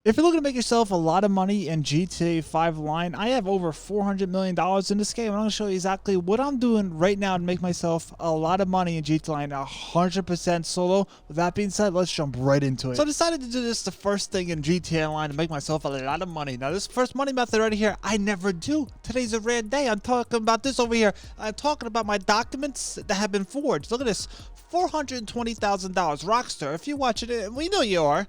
If you're looking to make yourself a lot of money in GTA 5 line, I have over $400 million in this game. I'm going to show you exactly what I'm doing right now to make myself a lot of money in GTA line 100% solo. With that being said, let's jump right into it. So I decided to do this the first thing in GTA line to make myself a lot of money. Now this first money method right here, I never do. Today's a rare day. I'm talking about this over here. I'm talking about my documents that have been forged. Look at this. $420,000. Rockstar, if you're watching it, and we know you are,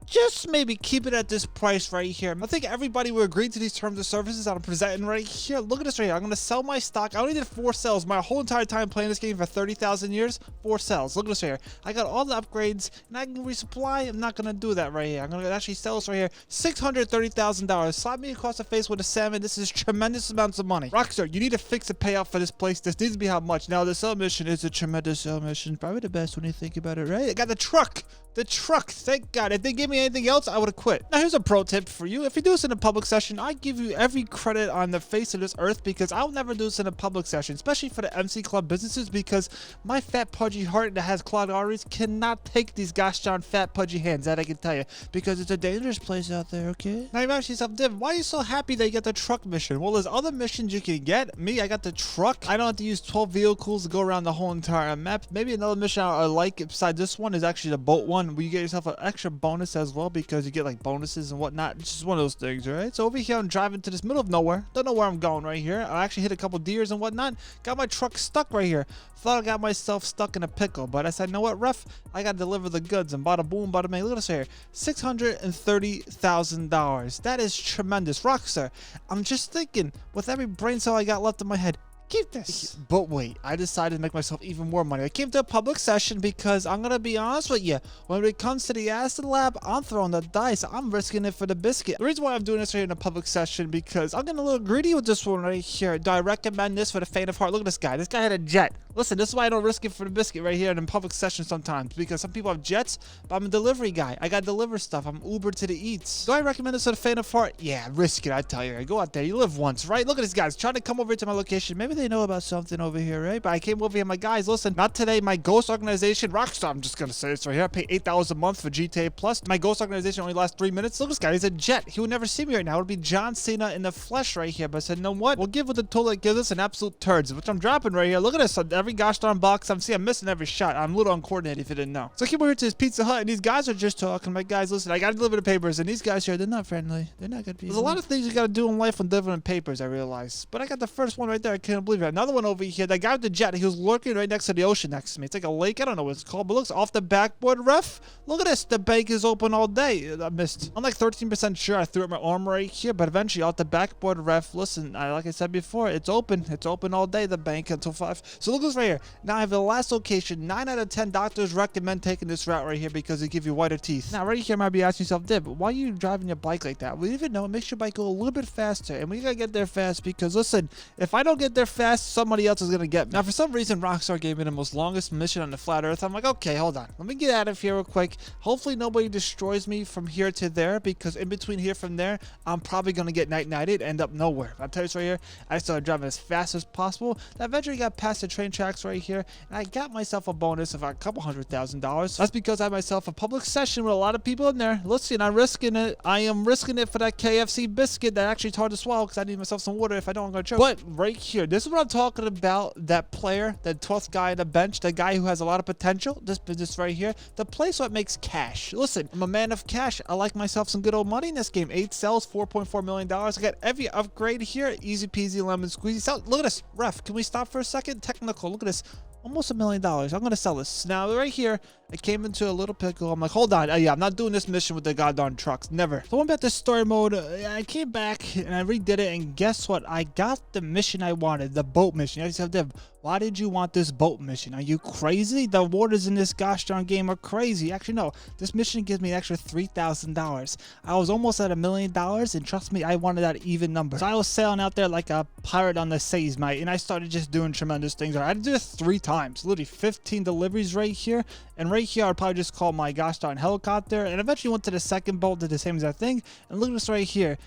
just maybe keep it at this price right here. I think everybody will agree to these terms of services that I'm presenting right here. Look at this right here. I'm going to sell my stock. I only did 4 sales my whole entire time playing this game for 30,000 years. 4 sales. Look at this right here. I got all the upgrades and I can resupply. I'm not going to do that right here. I'm going to actually sell this right here. $630,000. Slap me across the face with a salmon. This is tremendous amounts of money. Rockstar, you need to fix a payout for this place. This needs to be how much. Now the sell mission is a tremendous sell mission. Probably the best when you think about it, right? I got the truck. The truck, thank God. If they gave me anything else, I would have quit. Now, here's a pro tip for you. If you do this in a public session, I give you every credit on the face of this earth because I'll never do this in a public session, especially for the MC Club businesses because my fat, pudgy heart that has clogged arteries cannot take these gosh darn fat, pudgy hands. That I can tell you because it's a dangerous place out there, okay? Now, you might ask yourself, Div, why are you so happy that you get the truck mission? Well, there's other missions you can get. Me, I got the truck. I don't have to use 12 vehicles to go around the whole entire map. Maybe another mission I like besides this one is actually the boat one where you get yourself an extra bonus as well because you get like bonuses and whatnot. It's just one of those things, right? So over here I'm driving to this middle of nowhere. Don't know where I'm going right here. I actually hit a couple deers and whatnot. Got my truck stuck right here. Thought I got myself stuck in a pickle, but I said, you know what, ref? I gotta deliver the goods and bada boom, bada bang. Look at this right here. $630,000. That is tremendous. Rockstar, I'm just thinking with every brain cell I got left in my head, keep this. But wait, I decided to make myself even more money. I came to a public session because I'm gonna be honest with you. When it comes to the acid lab, I'm throwing the dice. I'm risking it for the biscuit. The reason why I'm doing this right here in a public session because I'm getting a little greedy with this one right here. Do I recommend this for the faint of heart? Look at this guy. This guy had a jet. Listen, this is why I don't risk it for the biscuit right here in a public session sometimes because some people have jets, but I'm a delivery guy. I got to deliver stuff. I'm Uber to the eats. Do I recommend this for the faint of heart? Yeah, risk it. I tell you. Go out there. You live once, right? Look at these guys trying to come over to my location. Maybe they know about something over here, right? But I came over here. My guys, listen, not today. My ghost organization, Rockstar, I'm just going to say this right here. I pay $8,000 a month for GTA Plus. My ghost organization only lasts 3 minutes. Look at this guy. He's a jet. He would never see me right now. It would be John Cena in the flesh right here. But I said, you know what? We'll give with the tool that gives us an absolute turds, which I'm dropping right here. Look at this. Every gosh darn box I'm missing every shot. I'm a little uncoordinated if you didn't know. So I came over here to this Pizza Hut and these guys are just talking. My guys, listen, I got to deliver the papers and these guys here, they're not friendly. They're not good people. There's a lot of things you got to do in life when delivering papers, I realize. But I got the first one right there. I can't believe it. Another one over here. That guy with the jet, he was lurking right next to the ocean next to me. It's like a lake. I don't know what it's called, but looks off the backboard, ref. Look at this. The bank is open all day. I missed. I'm like 13% sure I threw up my arm right here, but eventually off the backboard, ref. Listen, like I said before, it's open. It's open all day, the bank, until 5. So look at this right here. Now I have the last location. 9 out of 10 doctors recommend taking this route right here because they give you whiter teeth. Now right here, you might be asking yourself, Dib, why are you driving your bike like that? Well, even know, it makes your bike go a little bit faster, and we gotta get there fast because listen, if I don't get there fast, somebody else is gonna get me. Now for some reason, Rockstar gave me the most longest mission on the flat earth. I'm like, okay, hold on, let me get out of here real quick. Hopefully nobody destroys me from here to there because in between here from there, I'm probably gonna get night-nighted, end up nowhere. I'll tell you this right here, I started driving as fast as possible. I eventually got past the train tracks right here, and I got myself a bonus of a couple $100,000. That's because I had myself a public session with a lot of people in there. Listen, I'm risking it. I am risking it for that KFC biscuit that actually hard to swallow because I need myself some water. If I don't, I'm gonna choke. But right here, this is what I'm talking about. That player, that 12th guy on the bench, the guy who has a lot of potential. This business right here, the place what makes cash. Listen, I'm a man of cash. I like myself some good old money in this game. 8 cells, $4.4 million. I got every upgrade here. Easy peasy lemon squeezy. So, look at this, ref. Can we stop for a second? Technical. Look at this. Almost $1 million. I'm gonna sell this. Now right here, I came into a little pickle. I'm like, hold on. Yeah, I'm not doing this mission with the goddamn trucks. Never. So I went back to story mode. I came back and I redid it. And guess what? I got the mission I wanted. The boat mission. I said, Dev, why did you want this boat mission? Are you crazy? The waters in this gosh darn game are crazy. Actually, no. This mission gives me an extra $3,000. I was almost at $1 million. And trust me, I wanted that even number. So I was sailing out there like a pirate on the seas, mate. And I started just doing tremendous things. I had to do it 3 times. Literally 15 deliveries right here. And right here, I'd probably just call my gosh darn helicopter. And eventually went to the second boat, did the same exact thing. And look at this right here.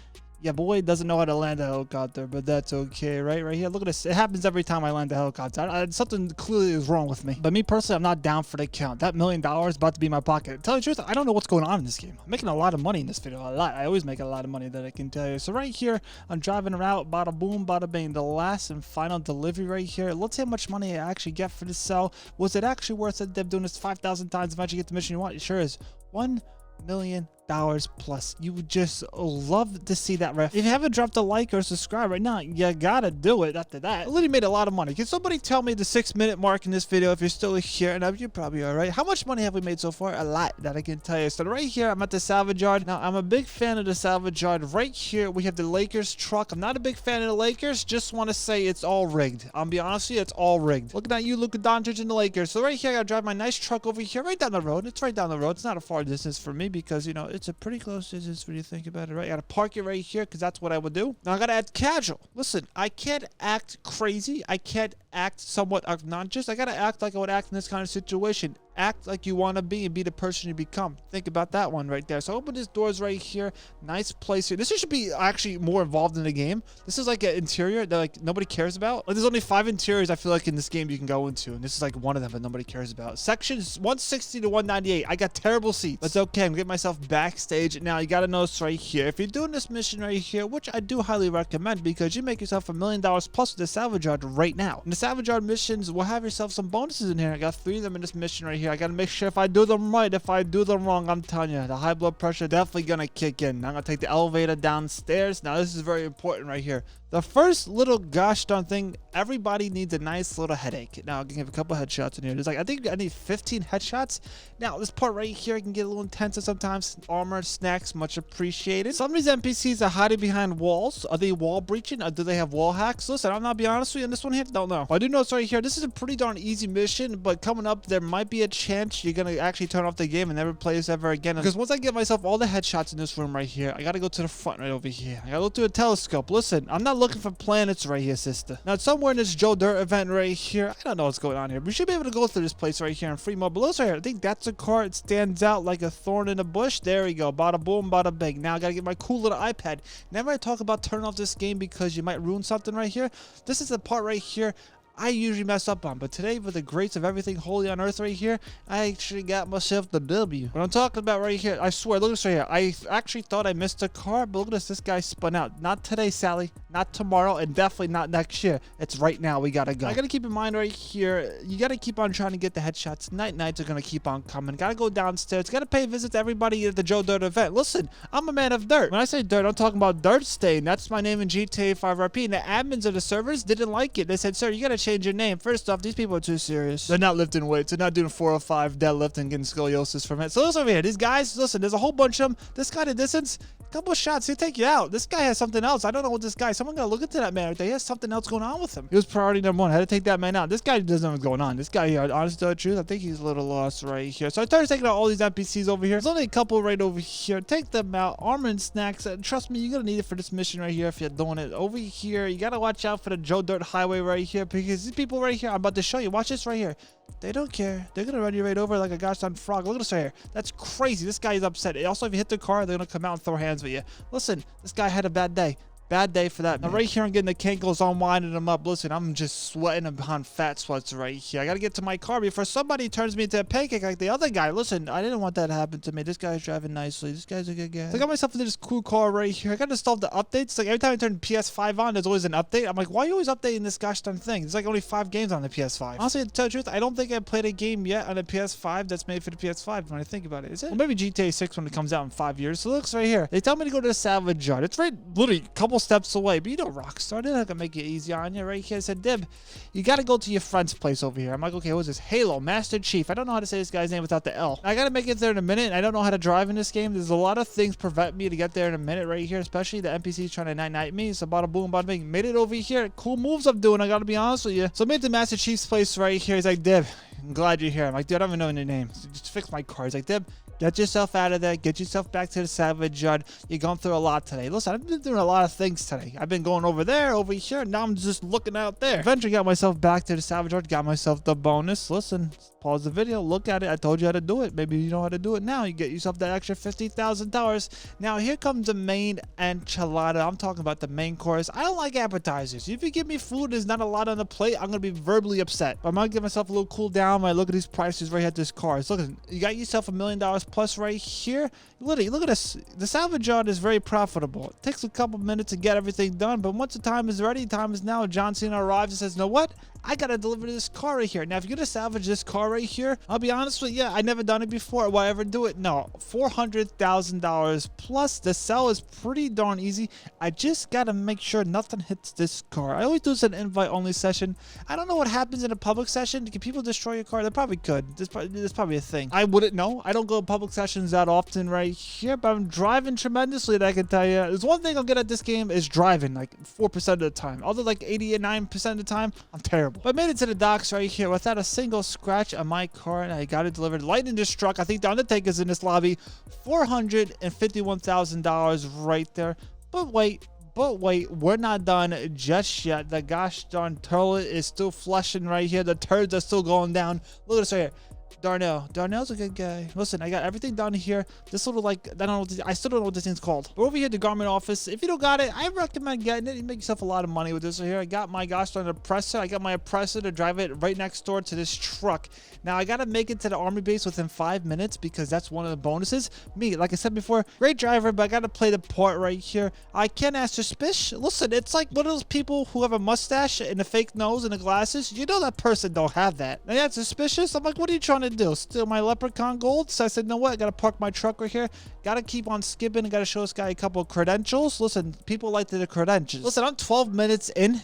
Yeah, boy doesn't know how to land a helicopter, but that's okay, right? Right here, look at this. It happens every time I land a helicopter. Something clearly is wrong with me. But me personally, I'm not down for the count. That $1 million is about to be in my pocket. To tell you the truth, I don't know what's going on in this game. I'm making a lot of money in this video, a lot. I always make a lot of money, that I can tell you. So right here, I'm driving around, bada boom, bada bang. The last and final delivery right here. Let's see how much money I actually get for this sell. Was it actually worth it? Them doing this 5,000 times, eventually get the mission you want? It sure is. $1 million plus. You would just love to see that, ref. If you haven't dropped a like or subscribe right now, you gotta do it. After that, I literally made a lot of money. Can somebody tell me the 6-minute mark in this video if you're still here? And you probably are, right? How much money have we made so far? A lot, that I can tell you. So right here, I'm at the Salvage yard. Now, I'm a big fan of the Salvage yard. Right here, we have the Lakers truck. I'm not a big fan of the Lakers. Just want to say it's all rigged. I'll be honest with you, it's all rigged. Looking at you, Luka Doncic and the Lakers. So right here, I gotta drive my nice truck over here, right down the road. It's right down the road. It's not a far distance for me because, you know, it's a pretty close distance when you think about it, right? I gotta park it right here because that's what I would do. Now I gotta add casual. Listen, I can't act crazy. I can't act somewhat obnoxious. I gotta act like I would act in this kind of situation. Act like you want to be and be the person you become. Think about that one right there. So open these doors right here. Nice place here. This should be actually more involved in the game. This is like an interior that like nobody cares about. Like, there's only 5 interiors I feel like in this game you can go into, and this is like one of them that nobody cares about. Sections 160 to 198. I got terrible seats. But it's okay. I'm getting myself backstage. Now you gotta notice right here, if you're doing this mission right here, which I do highly recommend because you make yourself $1 million plus with the Salvage yard right now. And the Salvage yard missions will have yourself some bonuses in here. I got 3 of them in this mission right here. I gotta make sure if I do them right. If I do them wrong, I'm telling you, the high blood pressure definitely gonna kick in. I'm gonna take the elevator downstairs. Now this is very important right here. The first little gosh darn thing, everybody needs a nice little headache. Now I can give a couple headshots in here. There's like, I think I need 15 headshots. Now this part right here can get a little intense sometimes. Armor, snacks, much appreciated. Some of these NPCs are hiding behind walls. Are they wall breaching? Or do they have wall hacks? Listen, I'm not be honest with you on this one here. Don't know. I do know it's right here. This is a pretty darn easy mission, but coming up, there might be a chance you're gonna actually turn off the game and never play this ever again. Because once I get myself all the headshots in this room right here, I gotta go to the front right over here. I gotta look through a telescope. Listen, I'm not looking for planets right here, sister. Now, somewhere in this Joe Dirt event right here, I don't know what's going on here. We should be able to go through this place right here in free mode. But look right here. I think that's a car. It stands out like a thorn in a bush. There we go. Bada boom, bada bing. Now I gotta get my cool little iPad. Never I talk about turning off this game because you might ruin something right here. This is the part right here I usually mess up on, but today, with the grace of everything holy on earth right here, I actually got myself the W. What I'm talking about right here, I swear, look at this right here. I actually thought I missed a car, but look at this. This guy spun out. Not today, Sally. Not tomorrow, and definitely not next year. It's right now. We gotta go. I gotta keep in mind right here, you gotta keep on trying to get the headshots. Nights are gonna keep on coming. Gotta go downstairs. Gotta pay a visit to everybody at the Joe Dirt event. Listen, I'm a man of dirt. When I say dirt, I'm talking about Dirt Stain. That's my name in GTA 5 RP. And the admins of the servers didn't like it. They said, sir, you gotta change your name. First off, these people are too serious. They're not lifting weights. They're not doing 405 deadlift and getting scoliosis from it. So listen over here. These guys, listen, there's a whole bunch of them. This guy at a distance, a couple of shots, he'll take you out. This guy has something else. I don't know what this guy, someone gotta look into that man right there. He has something else going on with him. He was priority number 1. I had to take that man out. This guy doesn't know what's going on. This guy here, honest to the truth, I think he's a little lost right here. So I started taking out all these NPCs over here. There's only a couple right over here. Take them out. Armor and snacks. Trust me, you're gonna need it for this mission right here if you're doing it. Over here, you gotta watch out for the Joe Dirt Highway right here because these people right here, I'm about to show you. Watch this right here. They don't care. They're gonna run you right over like a gosh darn frog. Look at this right here. That's crazy. This guy is upset. Also, if you hit the car, they're gonna come out and throw hands with you. Listen, this guy had a bad day. Bad day for that. Now right here I'm getting the cankles on, winding them up. Listen, I'm just sweating behind fat sweats right here. I gotta get to my car before somebody turns me into a pancake like the other guy. Listen, I didn't want that to happen to me. This guy's driving nicely. This guy's a good guy. So I got myself into this cool car right here. I gotta install the updates. Like every time I turn PS5 on, there's always an update. I'm like, why are you always updating this gosh darn thing? There's like only 5 games on the PS5. Honestly, to tell the truth, I don't think I played a game yet on the PS5 that's made for the PS5 when I think about it. Is it? Well, maybe GTA 6 when it comes out in 5 years. So looks right here. They tell me to go to the Salvage yard. It's right literally a couple steps away, but you know, Rockstar, they're not gonna make it easy on you. Right here, I said, Dib, you gotta go to your friend's place over here. I'm like, okay, what's this? Halo, Master Chief. I don't know how to say this guy's name without the L. I gotta make it there in a minute. I don't know how to drive in this game. There's a lot of things prevent me to get there in a minute right here, especially the NPCs trying to night me. So bada boom, bada bing. Made it over here. Cool moves I'm doing, I gotta be honest with you. So I made the Master Chief's place right here. He's like, Dib, I'm glad you're here. I'm like, dude, I don't even know your name. So just fix my car. He's like, Dib, get yourself out of there. Get yourself back to the Salvage yard. You're going through a lot today. Listen, I've been doing a lot of things today. I've been going over there, over here. Now I'm just looking out there. Eventually got myself back to the Salvage yard. Got myself the bonus. Listen, pause the video, look at it. I told you how to do it. Maybe you know how to do it now. You get yourself that extra $50,000. Now here comes the main enchilada. I'm talking about the main course. I don't like appetizers. If you give me food, there's not a lot on the plate, I'm gonna be verbally upset. But I'm gonna give myself a little cool down when I look at these prices right here at this car. So look, you got yourself $1 million plus right here. Literally, look at this. The salvage yard is very profitable. It takes a couple minutes to get everything done, but once the time is ready, time is now. John Cena arrives and says, "Know what? I gotta deliver this car right here." Now, if you're gonna salvage this car right here, I'll be honest with you, I never done it before. Will I ever do it? No. $400,000 plus. The sell is pretty darn easy. I just gotta make sure nothing hits this car. I always do this in an invite-only session. I don't know what happens in a public session. Can people destroy your car? They probably could. There's probably a thing. I wouldn't know. I don't go to public sessions that often right here, but I'm driving tremendously, that I can tell you. There's one thing I'm good at this game is driving, like 4% of the time. Other like 89% of the time, I'm terrible. But I made it to the docks right here without a single scratch on my car, and I got it delivered. Lightning just struck. I think the Undertaker's in this lobby. $451,000 right there. But wait, we're not done just yet. The gosh darn toilet is still flushing right here. The turds are still going down. Look at this right here. Darnell's a good guy. Listen, I got everything done here. This little, like, I don't know what I still don't know what this thing's called. But over here at the garment office, if you don't got it, I recommend getting it. You make yourself a lot of money with this right here. I got my gosh darn oppressor. I got my oppressor to drive it right next door to this truck. Now, I got to make it to the army base within 5 minutes because that's one of the bonuses. Me, like I said before, great driver, but I got to play the part right here. I can't ask suspicious. Listen, it's like one of those people who have a mustache and a fake nose and the glasses. You know that person don't have that. And that's suspicious. I'm like, what are you trying to do? Steal my leprechaun gold? So I said, no, what? I gotta park my truck right here. Gotta keep on skipping. I gotta show this guy a couple of credentials. Listen, people like the credentials. Listen, I'm 12 minutes in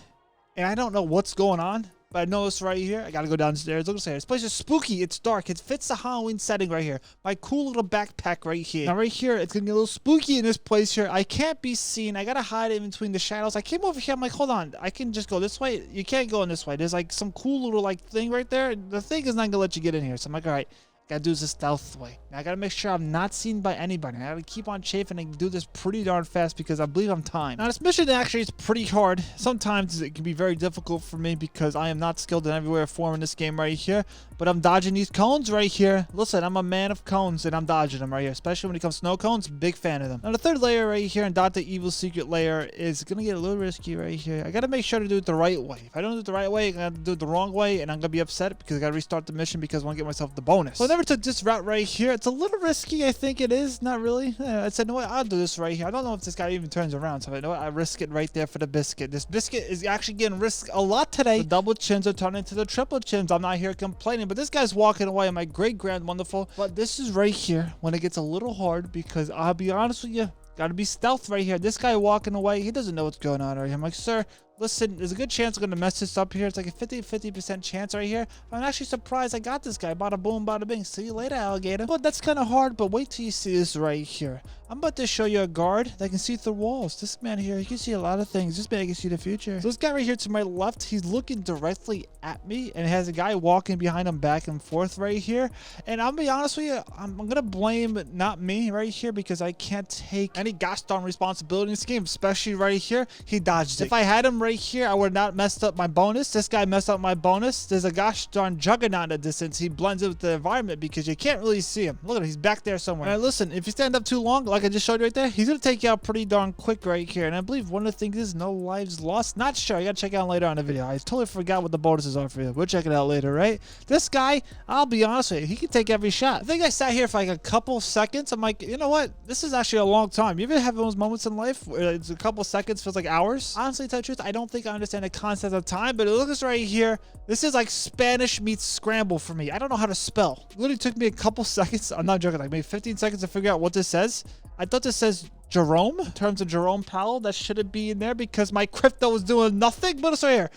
and I don't know what's going on. But I know this right here. I gotta go downstairs. Look at this. This place is spooky. It's dark. It fits the Halloween setting right here. My cool little backpack right here. Now right here, it's gonna get a little spooky in this place here. I can't be seen. I gotta hide in between the shadows. I came over here. I'm like, hold on. I can just go this way. You can't go in this way. There's like some cool little like thing right there. The thing is not gonna let you get in here. So I'm like, all right. Gotta do this the stealth way. Now I gotta make sure I'm not seen by anybody. I gotta keep on chafing and do this pretty darn fast because I believe I'm timed. Now this mission actually is pretty hard. Sometimes it can be very difficult for me because I am not skilled in every way or form in this game right here. But I'm dodging these cones right here. Listen, I'm a man of cones and I'm dodging them right here. Especially when it comes to snow cones, big fan of them. Now the third layer right here and Dr. Evil's secret layer is gonna get a little risky right here. I gotta make sure to do it the right way. If I don't do it the right way, I'm gonna do it the wrong way and I'm gonna be upset because I gotta restart the mission because I wanna get myself the bonus. So I never took this route right here. It's a little risky, I think it is. Not really. I said, no, I'll do this right here. I don't know if this guy even turns around, so I know I risk it right there for the biscuit. This biscuit is actually getting risked a lot today. The double chins are turning into the triple chins. I'm not here complaining, but this guy's walking away. My great grand wonderful. But this is right here when it gets a little hard because I'll be honest with you, gotta be stealth right here. This guy walking away, he doesn't know what's going on right here. I'm like, sir, listen, there's a good chance I'm going to mess this up here. It's like a 50% chance right here. I'm actually surprised I got this guy. Bada boom, bada bing. See you later, alligator. But that's kind of hard, but wait till you see this right here. I'm about to show you a guard that can see through walls. This man here, he can see a lot of things. This man can see the future. So this guy right here to my left, he's looking directly at me, and it has a guy walking behind him back and forth right here. And I'll be honest with you, I'm going to blame not me right here because I can't take any gosh darn responsibility in this game, especially right here. He dodged it. If I had him right here, I would not messed up my bonus. This guy messed up my bonus. There's a gosh darn juggernaut in the distance. He blends in with the environment because you can't really see him. Look at him. He's back there somewhere. All right, listen, if you stand up too long, like I just showed you right there, he's going to take you out pretty darn quick right here. And I believe one of the things is no lives lost. Not sure. You got to check it out later on in the video. I totally forgot what the bonuses are for you. We'll check it out later, right? This guy, I'll be honest with you, he can take every shot. I think I sat here for like a couple seconds. I'm like, you know what? This is actually a long time. You ever have those moments in life where it's a couple seconds feels like hours? Honestly, to tell the truth, I don't think I understand the concept of time, but look at this right here. This is like Spanish meets scramble for me. I don't know how to spell. It literally took me a couple seconds. I'm not joking, like maybe 15 seconds to figure out what this says. I thought this says Jerome in terms of Jerome Powell. That shouldn't be in there because my crypto is doing nothing. But it's right here.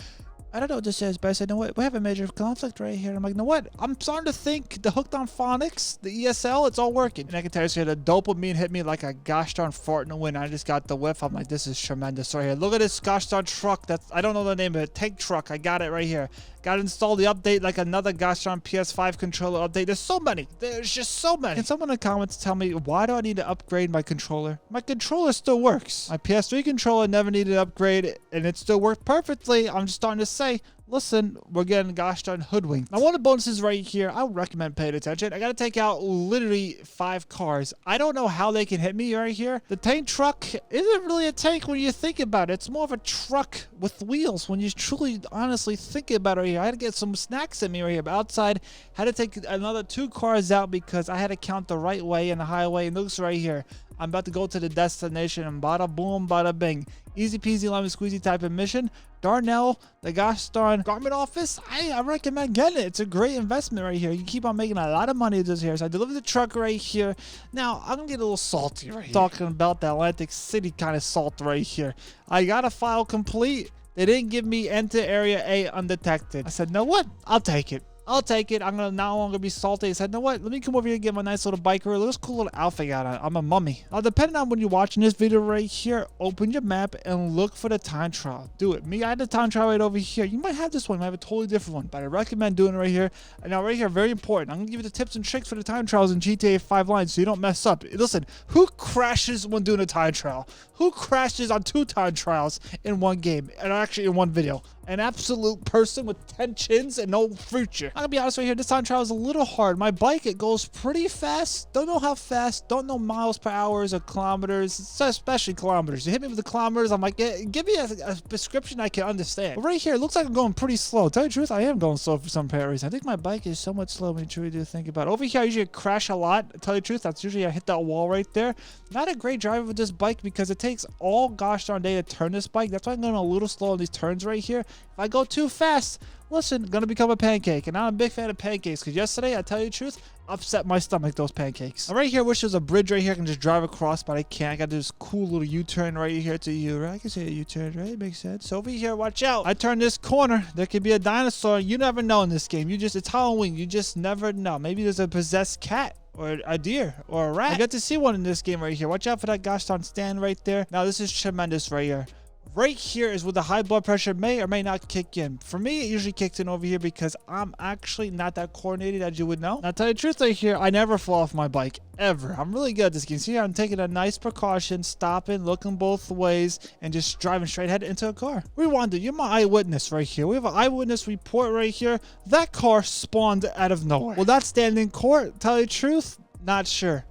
I don't know what this is, but I said, no, what? We have a major conflict right here. I'm like, no, what? I'm starting to think the hooked on phonics, the ESL, it's all working. And I can tell you, the dopamine hit me like a gosh darn fart in the wind. I just got the whiff. I'm like, this is tremendous right here. Look at this gosh darn truck. That's, I don't know the name of it. Tank truck. I got it right here. Got to install the update like another gosh darn PS5 controller update. There's so many. There's just so many. Can someone in the comments tell me why do I need to upgrade my controller? My controller still works. My PS3 controller never needed an upgrade and it still worked perfectly. I'm just starting to say, listen, we're getting gosh darn hoodwinked. Now, one of the bonuses right here, I would recommend paying attention. I got to take out literally 5 cars. I don't know how they can hit me right here. The tank truck isn't really a tank when you think about it. It's more of a truck with wheels when you truly, honestly think about it right here. I had to get some snacks in me right here, but outside, had to take another 2 cars out because I had to count the right way and the highway. And looks right here. I'm about to go to the destination and bada boom, bada bing. Easy peasy, lemon squeezy type of mission. Darnell, the gosh darn garment office, I recommend getting it. It's a great investment right here. You keep on making a lot of money this here. So I delivered the truck right here. Now, I'm going to get a little salty right here. Talking about the Atlantic City kind of salt right here. I got a file complete. They didn't give me enter area A undetected. I said, no what? I'll take it. I'll take it. I'm going to no longer be salty. I said, you know what? Let me come over here and get my nice little biker. Look at this cool little outfit I got. I'm a mummy. Now, depending on when you're watching this video right here, open your map and look for the time trial. Do it. Me, I had the time trial right over here. You might have this one. You might have a totally different one, but I recommend doing it right here. And now right here, very important. I'm going to give you the tips and tricks for the time trials in GTA 5 lines so you don't mess up. Listen, who crashes when doing a time trial? Who crashes on 2 time trials in one game? And actually in one video? An absolute person with 10 chins and no future. I'm gonna be honest right here, this time trial is a little hard. My bike, it goes pretty fast. Don't know how fast, don't know miles per hour or kilometers, especially kilometers. You hit me with the kilometers, I'm like, give me a description I can understand. But right here, it looks like I'm going pretty slow. Tell you the truth, I am going slow for some apparent reason. I think my bike is so much slower when you truly do think about it. Over here, I usually crash a lot. Tell you the truth, that's usually I hit that wall right there. Not a great driver with this bike because it takes all gosh darn day to turn this bike. That's why I'm going a little slow on these turns right here. If I go too fast, listen, gonna become a pancake. And I'm a big fan of pancakes because yesterday, I tell you the truth, upset my stomach, those pancakes. Now, right here, I wish there was a bridge right here I can just drive across, but I can't. I got this cool little U-turn right here to you, right? I can say a U-turn, right? Makes sense. So over here, watch out. I turn this corner. There could be a dinosaur. You never know in this game. It's Halloween. You just never know. Maybe there's a possessed cat or a deer or a rat. I get to see one in this game right here. Watch out for that gosh darn stand right there. Now, this is tremendous right here. Right here is where the high blood pressure may or may not kick in. For me, it usually kicks in over here because I'm actually not that coordinated, as you would know. Now, to tell you the truth right here, I never fall off my bike, ever. I'm really good at this game. See here, I'm taking a nice precaution, stopping, looking both ways, and just driving straight ahead into a car. Rewind it. You're my eyewitness right here. We have an eyewitness report right here. That car spawned out of nowhere. Will that stand in court? Tell you the truth, not sure.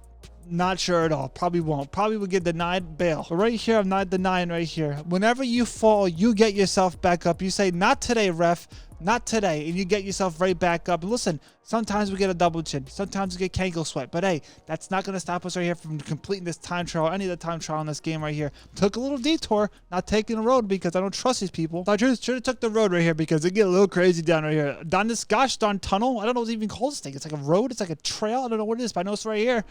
Not sure at all. Probably won't. Probably will get denied bail. But right here, I'm not denying right here. Whenever you fall, you get yourself back up. You say, not today, ref. Not today. And you get yourself right back up. And listen, sometimes we get a double chin. Sometimes we get Kango sweat. But hey, that's not going to stop us right here from completing this time trial. Any of the time trial in this game right here. Took a little detour. Not taking the road because I don't trust these people. I should have took the road right here because it get a little crazy down right here. Down this gosh darn tunnel. I don't know what to even call this thing. It's like a road. It's like a trail. I don't know what it is, but I know it's right here.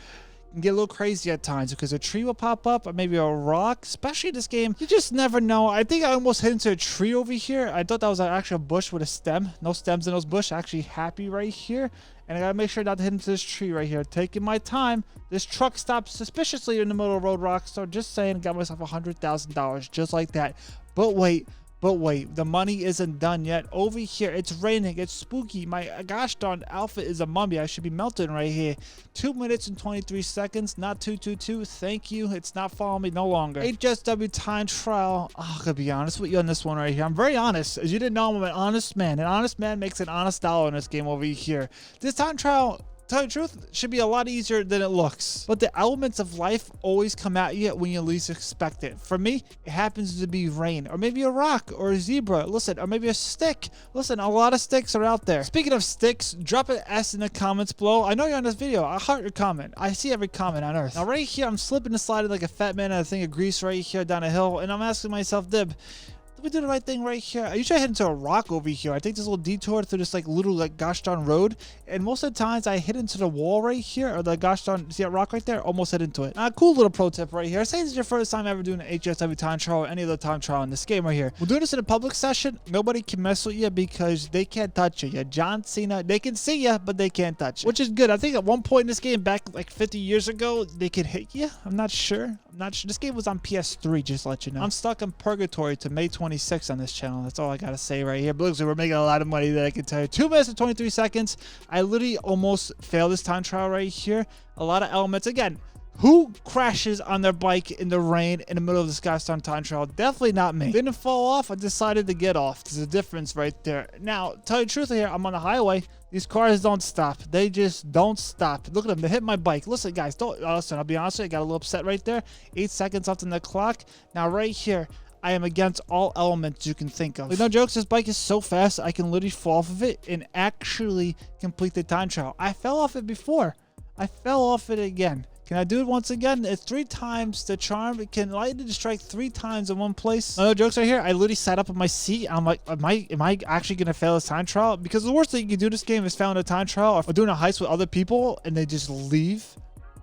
Can get a little crazy at times because a tree will pop up or maybe a rock, especially in this game. You just never know. I think I almost hit into a tree over here. I thought that was actually a bush with a stem. No stems in those bush. Actually happy right here. And I gotta make sure not to hit into this tree right here. Taking my time. This truck stopped suspiciously in the middle of the road, Rockstar. Just saying, got myself $100,000 just like that. But wait, the money isn't done yet. Over here, it's raining. It's spooky. My gosh darn outfit is a mummy. I should be melting right here. 2 minutes and 23 seconds. Not 222. Thank you. It's not following me no longer. HSW time trial. Oh, I'm gonna be honest with you on this one right here. I'm very honest. As you didn't know, I'm an honest man. An honest man makes an honest dollar in this game over here. This time trial, tell you the truth, should be a lot easier than it looks. But the elements of life always come at you when you least expect it. For me, it happens to be rain, or maybe a rock, or a zebra. Listen, or maybe a stick. Listen, a lot of sticks are out there. Speaking of sticks, drop an S in the comments below. I know you're on this video. I heart your comment. I see every comment on earth. Now right here, I'm slipping and sliding like a fat man in a thing of grease right here down a hill, and I'm asking myself, Dib, did we do the right thing right here? I usually head into a rock over here. I take this little detour through this like little like gosh darn road, and most of the times I hit into the wall right here, or the gosh darn, see that rock right there? Almost hit into it. Cool little pro tip right here. Say this is your first time ever doing an HSW time trial or any other time trial in this game right here. We're doing this in a public session. Nobody can mess with you because they can't touch you. You're John Cena. They can see you, but they can't touch you, which is good. I think at one point in this game, back like 50 years ago, they could hit you. I'm not sure. This game was on PS3, just to let you know. I'm stuck in purgatory to May 26th on this channel. That's all I gotta say right here. But looks like we're making a lot of money that I can tell you. 2 minutes and 23 seconds. I literally almost failed this time trial right here. A lot of elements. Again, Who crashes on their bike in the rain in the middle of this goddamn time trial? Definitely not me. Didn't fall off. I decided to get off. There's a difference right there. Now, tell you the truth here, I'm on the highway. These cars don't stop. They just don't stop. Look at them. They hit my bike. Listen, guys, don't listen. I'll be honest with you. I got a little upset right there. 8 seconds left on the clock. Now, right here, I am against all elements you can think of. Like, no jokes, this bike is so fast, I can literally fall off of it and actually complete the time trial. I fell off it before. I fell off it again. Can I do it once again? It's 3 times the charm. It can lightning strike 3 times in one place. No jokes right here. I literally sat up in my seat. I'm like, am I actually gonna fail this time trial? Because the worst thing you can do this game is fail in a time trial or doing a heist with other people and they just leave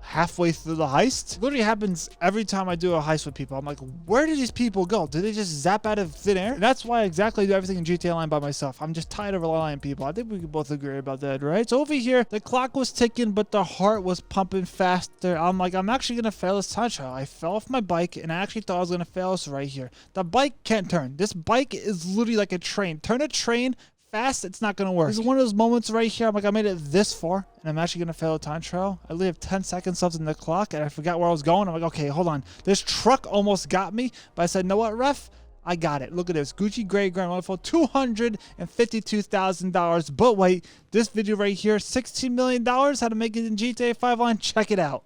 halfway through the heist. It literally happens every time I do a heist with people. I'm like, where did these people go? Did they just zap out of thin air? And that's why I exactly do everything in GTA Online by myself. I'm just tired of relying on people. I think we can both agree about that, right? So over here, the clock was ticking, but the heart was pumping faster. I'm like, I'm actually gonna fail this time trial. I fell off my bike, and I actually thought I was gonna fail this right here. The bike can't turn. This bike is literally like a train. Turn a train fast, it's not gonna work. This is one of those moments right here. I'm like, I made it this far and I'm actually gonna fail a time trial. I only have 10 seconds left in the clock and I forgot where I was going. I'm like, okay, hold on. This truck almost got me, but I said, know what, ref? I got it. Look at this. Gucci Gray Grand Wonderful, $252,000. But wait, this video right here, $16 million, how to make it in GTA 5 Online. Check it out.